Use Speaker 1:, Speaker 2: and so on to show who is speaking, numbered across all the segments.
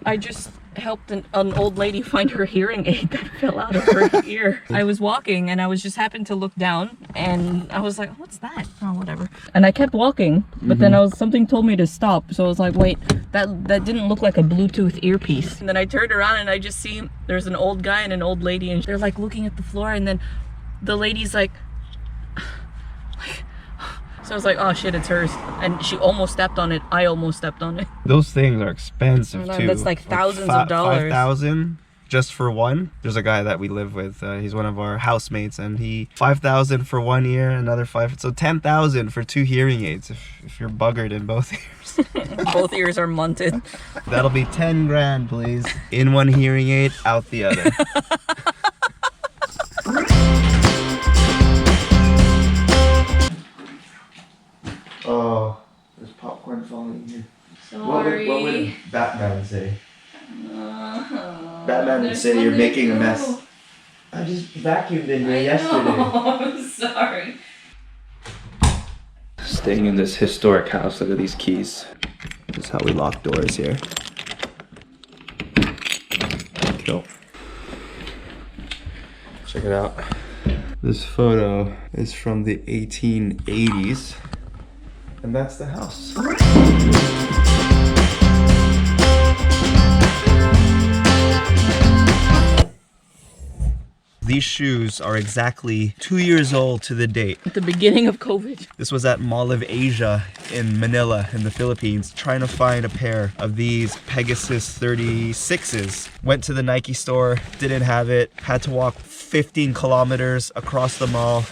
Speaker 1: I just helped an old lady find her hearing aid that fell out of her ear. I was walking and I was just happened to look down and I was like, what's that? Oh, whatever. And I kept walking, but then something told me to stop. So I was like, wait, that didn't look like a Bluetooth earpiece. And then I turned around and I just see there's an old guy and an old lady and they're like looking at the floor, and then the lady's like so I was like, oh shit, it's hers. And she almost stepped on it. I almost stepped on it.
Speaker 2: Those things are expensive too.
Speaker 1: That's like thousands of dollars.
Speaker 2: 5,000 just for one. There's a guy that we live with. He's one of our housemates, and he 5,000 for 1 ear, another 5. So 10,000 for 2 hearing aids if you're buggered in both ears.
Speaker 1: Both ears are munted.
Speaker 2: That'll be 10 grand, please. In one hearing aid, out the other. Oh, there's popcorn falling here.
Speaker 1: Sorry.
Speaker 2: What would Batman say? Batman would say, you're making a mess. I just vacuumed in here yesterday.
Speaker 1: I'm sorry.
Speaker 2: Staying in this historic house, look at these keys. This is how we lock doors here. Cool. Check it out. This photo is from the 1880s. And that's the house. These shoes are exactly 2 years old to the date.
Speaker 1: At the beginning of COVID.
Speaker 2: This was at Mall of Asia in Manila in the Philippines, trying to find a pair of these Pegasus 36s. Went to the Nike store, didn't have it, had to walk 15 kilometers across the mall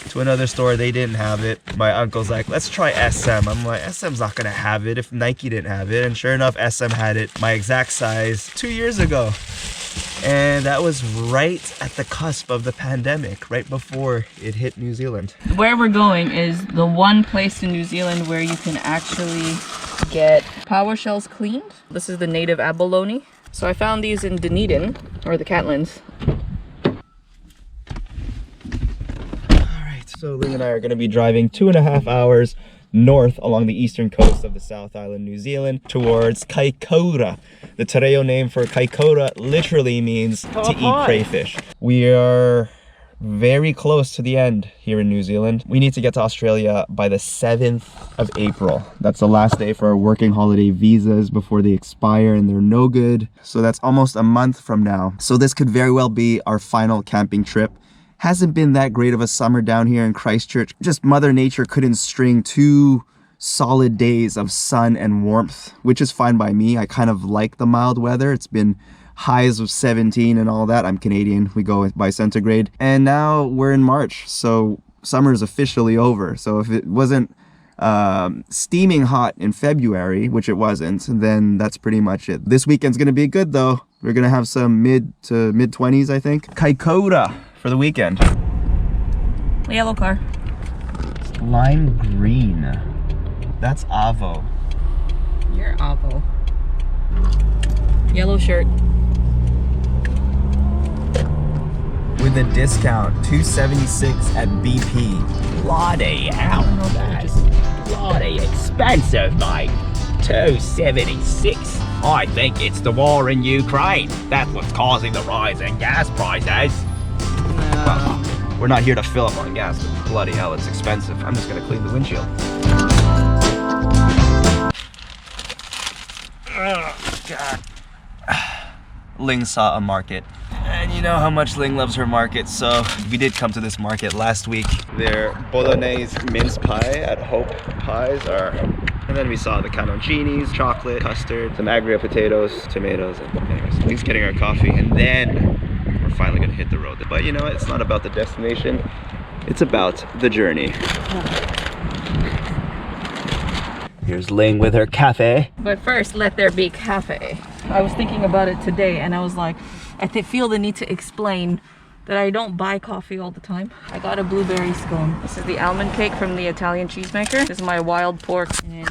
Speaker 2: to another store, they didn't have it. My uncle's like, let's try SM. I'm like, SM's not gonna have it if Nike didn't have it. And sure enough, SM had it, my exact size, 2 years ago. And that was right at the cusp of the pandemic, right before it hit New Zealand.
Speaker 1: Where we're going is the one place in New Zealand where you can actually get PAUA shells cleaned. This is the native abalone. So I found these in Dunedin, or the Catlins.
Speaker 2: So Ling and I are going to be driving 2.5 hours north along the eastern coast of the South Island, New Zealand, towards Kaikoura. The te reo name for Kaikoura literally means to eat crayfish. We are very close to the end here in New Zealand. We need to get to Australia by the 7th of April. That's the last day for our working holiday visas before they expire and they're no good. So that's almost a month from now. So this could very well be our final camping trip. Hasn't been that great of a summer down here in Christchurch. Just Mother Nature couldn't string 2 solid days of sun and warmth, which is fine by me. I kind of like the mild weather. It's been highs of 17 and all that. I'm Canadian, we go by centigrade. And now we're in March, so summer is officially over. So if it wasn't steaming hot in February, which it wasn't, then that's pretty much it. This weekend's gonna be good though. We're gonna have some mid to mid 20s, I think. Kaikoura for the weekend.
Speaker 1: Yellow car.
Speaker 2: It's lime green. That's Avo.
Speaker 1: You're Avo. Yellow shirt.
Speaker 2: With a discount, $2.76 at BP.
Speaker 3: Bloody hell, that's bloody expensive, mate. $2.76. I think it's the war in Ukraine. That's what's causing the rise in gas prices.
Speaker 2: Well, we're not here to fill up on gas, but bloody hell, it's expensive. I'm just gonna clean the windshield. Oh, God. Ling saw a market. And you know how much Ling loves her market, so we did come to this market last week. Their bolognese mince pie at Hope Pies are... And then we saw the canoncinis, chocolate, custard, some agrio potatoes, tomatoes, and anyways, Ling's getting our coffee, and then we're finally gonna hit the road. But you know what, it's not about the destination, it's about the journey. Here's Ling with her cafe.
Speaker 1: But first, let there be cafe. I was thinking about it today and I was like, I feel the need to explain that I don't buy coffee all the time. I got a blueberry scone. This is the almond cake from the Italian cheesemaker. This is my wild pork and...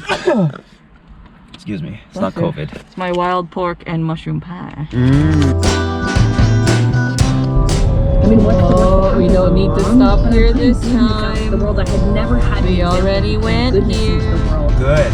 Speaker 2: Excuse me, it's not COVID.
Speaker 1: It's my wild pork and mushroom pie. Oh, we don't need to stop here this time.
Speaker 4: The world I had never had.
Speaker 1: We already went here.
Speaker 2: Good.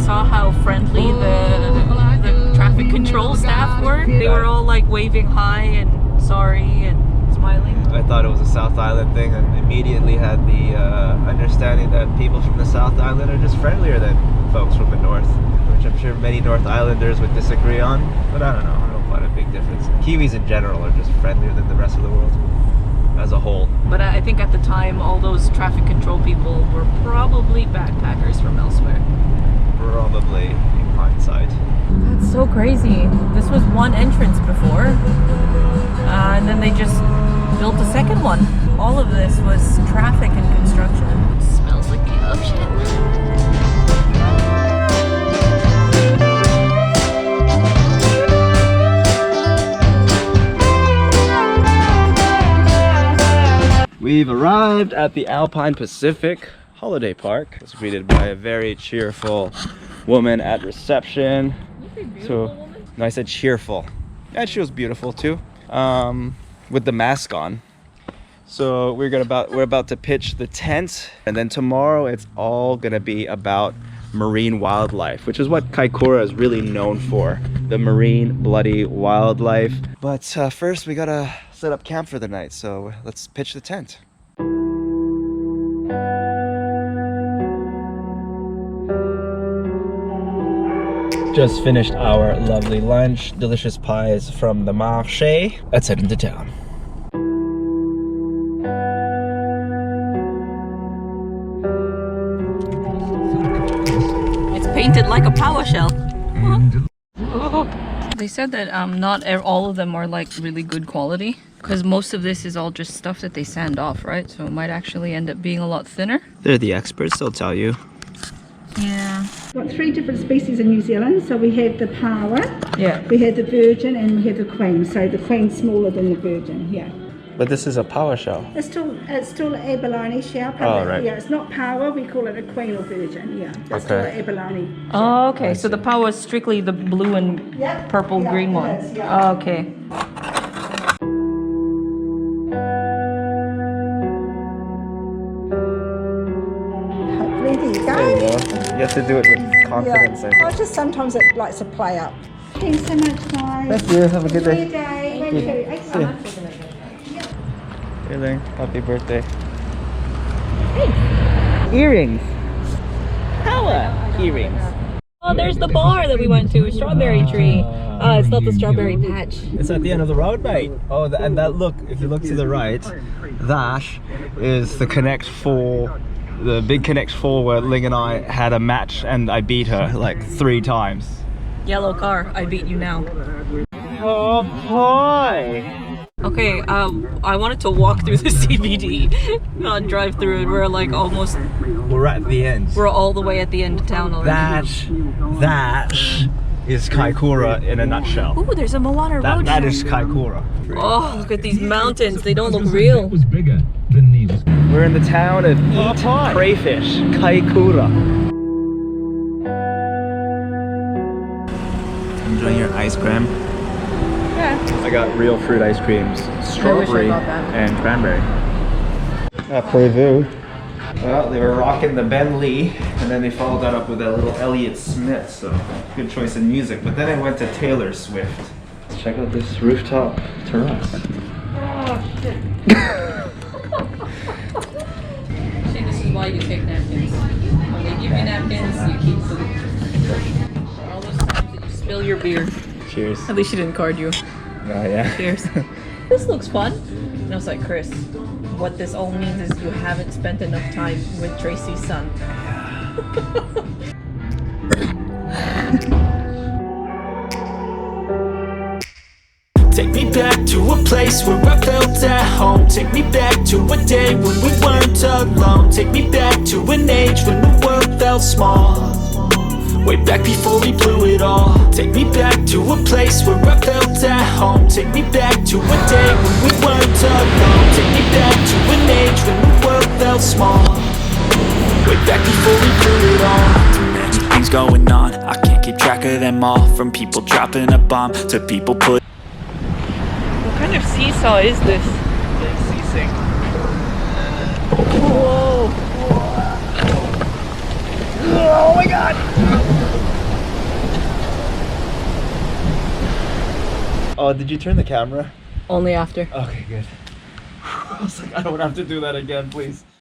Speaker 1: saw how friendly the traffic control staff were. They were all like waving hi and sorry and smiling.
Speaker 2: I thought it was a South Island thing and immediately had the understanding that people from the South Island are just friendlier than folks from the North, which I'm sure many North Islanders would disagree on, but I don't know, I don't find a big difference. Kiwis in general are just friendlier than the rest of the world as a whole.
Speaker 1: But I think at the time all those traffic control people were probably backpackers from elsewhere.
Speaker 2: Probably, in hindsight.
Speaker 1: That's so crazy. This was one entrance before, and then they just built a second one. All of this was traffic and construction. It smells like the ocean.
Speaker 2: We've arrived at the Alpine Pacific Holiday Park. I was greeted by a very cheerful woman at reception. So, no, I said cheerful. And she was beautiful too, with the mask on. So we're about to pitch the tent, and then tomorrow it's all gonna be about marine wildlife, which is what Kaikoura is really known for, the marine bloody wildlife. But first we gotta set up camp for the night, so let's pitch the tent. Just finished our lovely lunch, delicious pies from the marché. Let's head into town.
Speaker 1: It's painted like a PAUA shell. They said that not all of them are like really good quality, because most of this is all just stuff that they sand off, right? So it might actually end up being a lot thinner.
Speaker 2: They're the experts, they'll tell you.
Speaker 1: Yeah.
Speaker 4: We've got 3 different species in New Zealand. So we have the PAUA,
Speaker 1: Yeah.
Speaker 4: we have the virgin, and we have the queen. So the queen's smaller than the virgin, yeah.
Speaker 2: But this is a PAUA shell.
Speaker 4: It's still an abalone shell.
Speaker 2: Oh, right.
Speaker 4: Yeah, it's not PAUA, we call it a queen or virgin, yeah. It's still an abalone.
Speaker 1: Oh, okay. So the PAUA is strictly the blue and
Speaker 4: Yep.
Speaker 1: purple
Speaker 4: Yeah,
Speaker 1: green
Speaker 4: it
Speaker 1: one.
Speaker 4: is, yeah.
Speaker 1: Oh, okay.
Speaker 4: Hopefully, there you go.
Speaker 2: There you go. You have to do it with confidence, I
Speaker 4: Oh,
Speaker 2: think.
Speaker 4: just sometimes it likes to play up. Thanks so much, guys.
Speaker 2: Thank you, have a good
Speaker 4: Enjoy
Speaker 2: day.
Speaker 4: your day. Thank you. Excellent.
Speaker 2: Hey Ling, happy birthday. Earrings. PAUA earrings.
Speaker 1: Oh, there's the bar that we went to, Strawberry Tree. It's not the Strawberry Patch.
Speaker 2: It's at the end of the road, mate. Oh, and that look, if you look to the right, that is the Connect 4, the big Connect 4 where Ling and I had a match and I beat her like 3 times.
Speaker 1: Yellow car, I beat you now.
Speaker 2: Oh boy!
Speaker 1: Okay, I wanted to walk through the CBD, not drive through it. We're like almost,
Speaker 2: We're at the end.
Speaker 1: we're all the way at the end of town already.
Speaker 2: That is Kaikoura in a nutshell.
Speaker 1: Ooh, there's a Moana road.
Speaker 2: That is Kaikoura.
Speaker 1: Oh, look at these mountains. They don't look real.
Speaker 5: was bigger than these.
Speaker 2: We're in the town of Eat Crayfish, Kaikoura. Enjoying your ice cream?
Speaker 1: Yeah.
Speaker 2: I got real fruit ice creams, strawberry
Speaker 1: got that.
Speaker 2: and cranberry. Prevu. Well, they were rocking the Ben Lee, and then they followed that up with that little Elliott Smith, so good choice in music. But then I went to Taylor Swift. Let's check out this rooftop terrace.
Speaker 1: Oh, shit. See, this is why you take napkins. When they give you napkins, you keep food. For all those times that you spill your beer.
Speaker 2: Cheers.
Speaker 1: At least she didn't card you.
Speaker 2: Oh, yeah.
Speaker 1: Cheers. This looks fun. And I was like, Chris, what this all means is you haven't spent enough time with Tracy's son.
Speaker 6: Take me back to a place where I felt at home. Take me back to a day when we weren't alone. Take me back to an age when the world felt small. Way back before we blew it all. Take me back to a place where I felt at home. Take me back to a day when we weren't alone. Take me back to an age when the world felt small. Way back before we blew it all. Too many things going on, I can't keep track of them all. From people dropping a bomb to people put.
Speaker 1: What kind of seesaw is this?
Speaker 2: Ceasing.
Speaker 1: Whoa!
Speaker 2: Oh my god! Oh, did you turn the camera?
Speaker 1: Only after.
Speaker 2: Okay, good. I was like, I don't have to do that again, please.